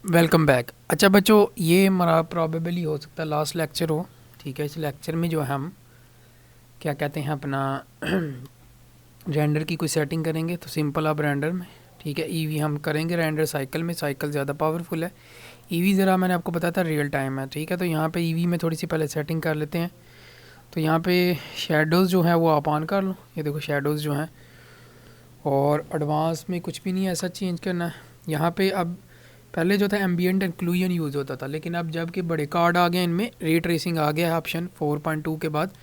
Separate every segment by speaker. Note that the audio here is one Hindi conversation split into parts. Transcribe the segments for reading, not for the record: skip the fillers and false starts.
Speaker 1: Welcome back. अच्छा बच्चों, ये हमारा प्रॉबेबली हो सकता है लास्ट लेक्चर हो। ठीक है, इस लेक्चर में जो है हम क्या कहते हैं अपना रेंडर की कोई सेटिंग करेंगे। तो सिंपल आप रेंडर में, ठीक है, ईवी हम करेंगे रेंडर साइकिल में। साइकिल ज़्यादा पावरफुल है, ईवी ज़रा मैंने आपको बताया था रियल टाइम है। ठीक है, तो यहाँ पे ईवी में थोड़ी सी पहले सेटिंग कर लेते हैं। तो यहाँ पे शेडोज़ जो है वो आप ऑन कर लो। ये देखो शेडोज़ जो हैं, और एडवांस में कुछ भी नहीं है ऐसा चेंज करना है। यहाँ पे अब पहले जो था एम्बियंट इंक्लूजन यूज़ होता था, लेकिन अब जब के बड़े कार्ड आ गए इनमें रे ट्रेसिंग आ गया है ऑप्शन 4.2 के बाद।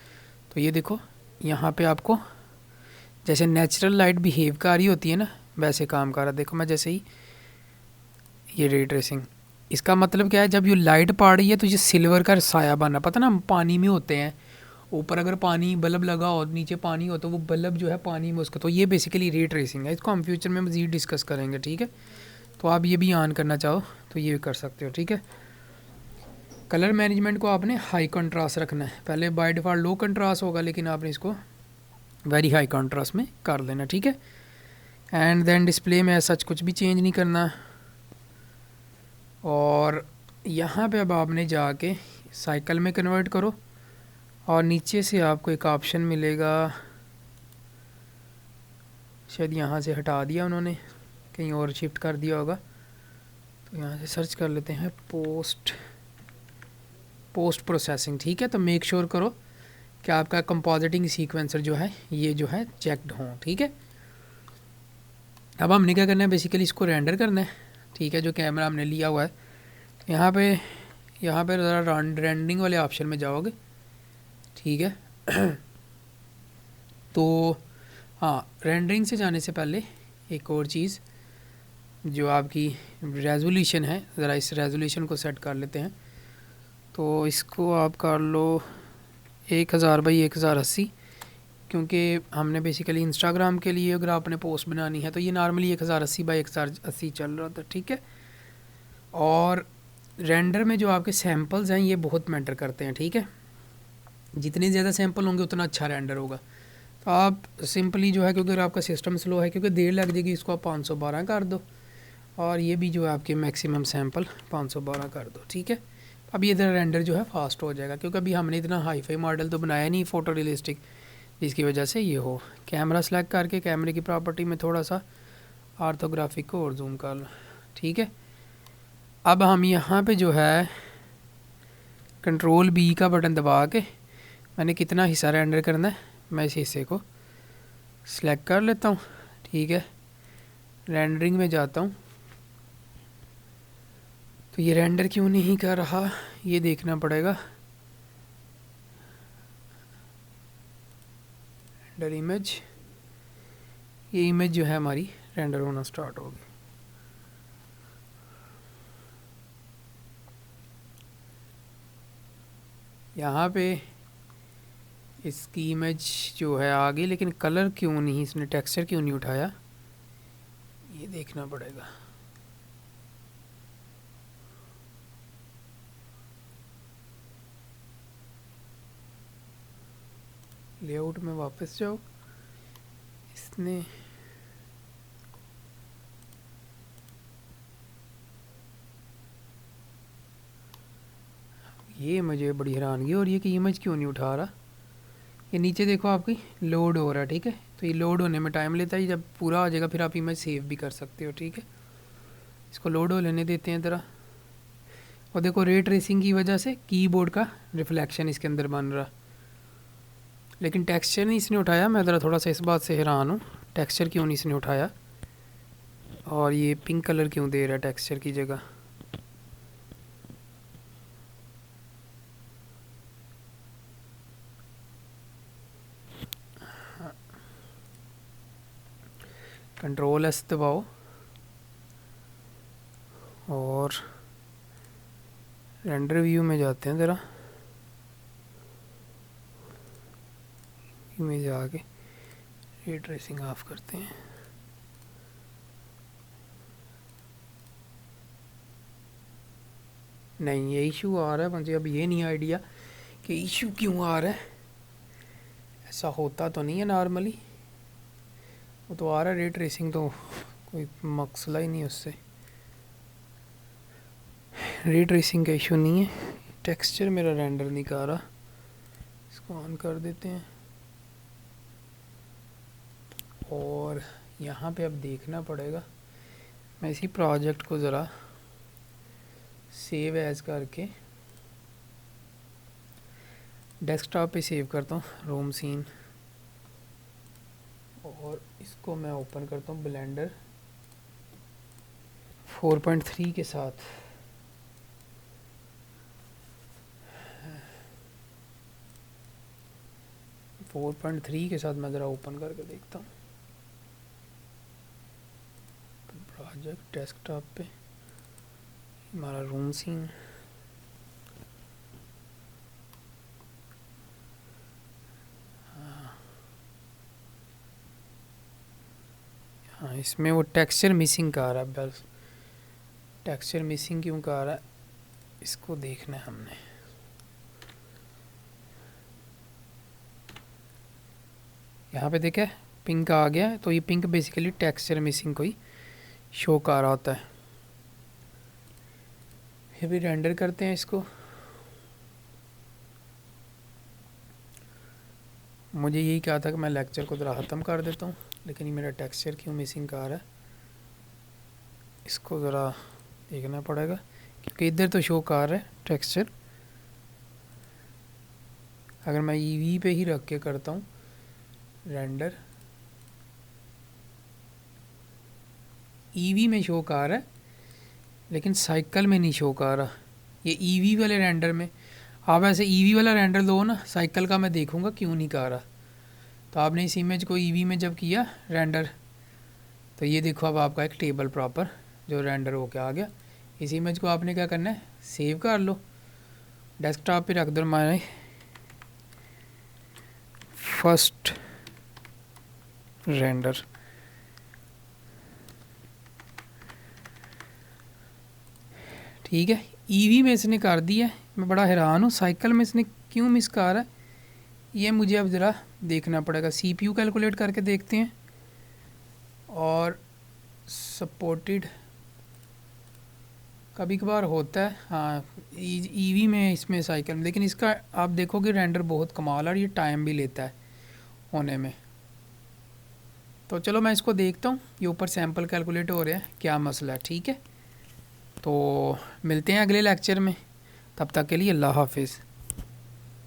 Speaker 1: तो ये देखो यहाँ पे आपको जैसे नेचुरल लाइट बिहेव कर रही होती है ना, वैसे काम कर रहा है। देखो मैं जैसे ही ये रे ट्रेसिंग, इसका मतलब क्या है, जब ये लाइट पड़ रही है तो ये सिल्वर का साया बन रहा, पता ना हम पानी में होते हैं, ऊपर अगर पानी बल्ब लगा हो नीचे पानी हो तो वो बल्ब जो है पानी में उसका, तो ये बेसिकली रे ट्रेसिंग है। इसको हम फ्यूचर में मज़ीद डिस्कस करेंगे। ठीक है, तो आप ये भी ऑन करना चाहो तो ये कर सकते हो। ठीक है, कलर मैनेजमेंट को आपने हाई कंट्रास्ट रखना है। पहले बाय डिफ़ॉल्ट लो कंट्रास्ट होगा, लेकिन आपने इसको वेरी हाई कंट्रास्ट में कर लेना। ठीक है, एंड देन डिस्प्ले में सच कुछ भी चेंज नहीं करना। और यहाँ पे अब आपने जाके साइकिल में कन्वर्ट करो, और नीचे से आपको एक ऑप्शन मिलेगा, शायद यहाँ से हटा दिया उन्होंने, कहीं और शिफ्ट कर दिया होगा। तो यहाँ से सर्च कर लेते हैं पोस्ट प्रोसेसिंग। ठीक है, तो मेक श्योर करो कि आपका कंपोजिटिंग सीक्वेंसर जो है ये जो है चेक्ड हो। ठीक है, अब हमने क्या करना है, बेसिकली इसको रेंडर करना है। ठीक है, जो कैमरा हमने लिया हुआ है, यहाँ पे ज़रा रेंडरिंग वाले ऑप्शन में जाओगे। ठीक है तो हाँ, रेंडरिंग से जाने से पहले एक और चीज़, जो आपकी रेजोल्यूशन है, ज़रा इस रेजोल्यूशन को सेट कर लेते हैं। तो इसको आप कर लो 1000 बाई 1080, क्योंकि हमने बेसिकली इंस्टाग्राम के लिए अगर आपने पोस्ट बनानी है तो ये नॉर्मली 1080 बाई 1080 चल रहा था। ठीक है, और रेंडर में जो आपके सैम्पल्स हैं ये बहुत मैटर करते हैं। ठीक है, जितने ज़्यादा सैम्पल होंगे उतना अच्छा रेंडर होगा। तो आप सिंपली जो है, क्योंकि अगर आपका सिस्टम स्लो है, क्योंकि देर लग जाएगी, इसको आप 512 कर दो, और ये भी जो है आपके मैक्सिमम सैम्पल 512 कर दो। ठीक है, अब ये इधर रेंडर जो है फास्ट हो जाएगा, क्योंकि अभी हमने इतना हाई फाई मॉडल तो बनाया नहीं फ़ोटो रियलिस्टिक, जिसकी वजह से ये हो। कैमरा सेलेक्ट करके कैमरे की प्रॉपर्टी में थोड़ा सा आर्थोग्राफिक को और जूम कर लो। ठीक है, अब हम यहाँ पे जो है कंट्रोल बी का बटन दबा के, मैंने कितना हिस्सा रेंडर करना है मैं इस हिस्से को सिलेक्ट कर लेता हूँ। ठीक है, रेंडरिंग में जाता हूँ, तो ये रेंडर क्यों नहीं कर रहा ये देखना पड़ेगा। रेंडर इमेज, ये इमेज जो है हमारी रेंडर होना स्टार्ट होगी। यहाँ पे इसकी इमेज जो है आ गई, लेकिन कलर क्यों नहीं, इसने टेक्सचर क्यों नहीं उठाया ये देखना पड़ेगा। लेआउट में वापस जाओ, इसने ये मुझे बड़ी हैरानगी हो रही है कि इमेज क्यों नहीं उठा रहा। ये नीचे देखो आपकी लोड हो रहा है। ठीक है, तो ये लोड होने में टाइम लेता है, जब पूरा आ जाएगा फिर आप इमेज सेव भी कर सकते हो। ठीक है, इसको लोड हो लेने देते हैं ज़रा। और देखो रे ट्रेसिंग की वजह से कीबोर्ड का रिफ्लेक्शन इसके अंदर बन रहा, लेकिन टेक्सचर नहीं इसने उठाया। मैं ज़रा थोड़ा सा इस बात से हैरान हूँ, टेक्सचर क्यों नहीं इसने उठाया, और ये पिंक कलर क्यों दे रहा है टेक्सचर की जगह। कंट्रोल एस दबाओ और रेंडर व्यू में जाते हैं ज़रा, इमेज आके रे ट्रेसिंग ऑफ करते हैं। नहीं, ये इशू आ रहा है मुझे अब, ये नहीं आइडिया कि इशू क्यों आ रहा है। ऐसा होता तो नहीं है नॉर्मली, वो तो आ रहा है रे ट्रेसिंग, तो कोई मसला ही नहीं उससे। रे ट्रेसिंग का इशू नहीं है, टेक्सचर मेरा रेंडर नहीं कर रहा। इसको ऑन कर देते हैं और यहाँ पे अब देखना पड़ेगा। मैं इसी प्रोजेक्ट को ज़रा सेव एज करके डेस्कटॉप पे सेव करता हूँ, रूम सीन, और इसको मैं ओपन करता हूँ ब्लेंडर 4.3 के साथ। फोर पॉइंट थ्री के साथ मैं ज़रा ओपन करके देखता हूँ प्रोजेक्ट डेस्कटॉप पे, हमारा रूम सीन। हाँ, इसमें वो टेक्सचर मिसिंग का आ रहा है, बस टेक्सचर मिसिंग क्यों का आ रहा है इसको देखना है हमने। यहाँ पे देखे पिंक आ गया है, तो ये पिंक बेसिकली टेक्सचर मिसिंग को ही शो का आ रहा होता है। फिर भी रेंडर करते हैं इसको। मुझे यही कहा था कि मैं लेक्चर को ज़रा ख़त्म कर देता हूँ, लेकिन ये मेरा टेक्सचर क्यों मिसिंग का आ रहा है इसको ज़रा देखना पड़ेगा, क्योंकि इधर तो शो कर रहा है टेक्सचर। अगर मैं ईवी पे ही रख के करता हूँ रेंडर, ईवी में शो कर रहा है लेकिन साइकिल में नहीं शो कर रहा। ये ईवी वाले रेंडर में, आप ऐसे ईवी वाला रेंडर दो ना, साइकिल का मैं देखूँगा क्यों नहीं कर रहा। तो आपने इस इमेज को ईवी में जब किया रेंडर, तो ये देखो अब आपका एक टेबल प्रॉपर जो रेंडर होके आ गया। इस इमेज को आपने क्या करना है, सेव कर लो, डेस्कटॉप पे रख दो हमारे फर्स्ट रेंडर। ठीक है, ईवी में इसने कर दिया है। मैं बड़ा हैरान हूँ साइकिल में इसने क्यों मिस कर रहा है, ये मुझे अब ज़रा देखना पड़ेगा। सीपीयू कैलकुलेट करके देखते हैं, और सपोर्टेड कभी कभार होता है हाँ ईवी में, इसमें साइकिल में, लेकिन इसका आप देखोगे रेंडर बहुत कमाल है और ये टाइम भी लेता है होने में। तो चलो मैं इसको देखता हूँ, ये ऊपर सैम्पल कैलकुलेट हो रहा है, क्या मसला है। ठीक है, तो मिलते हैं अगले लेक्चर में, तब तक के लिए अल्लाह हाफिज़।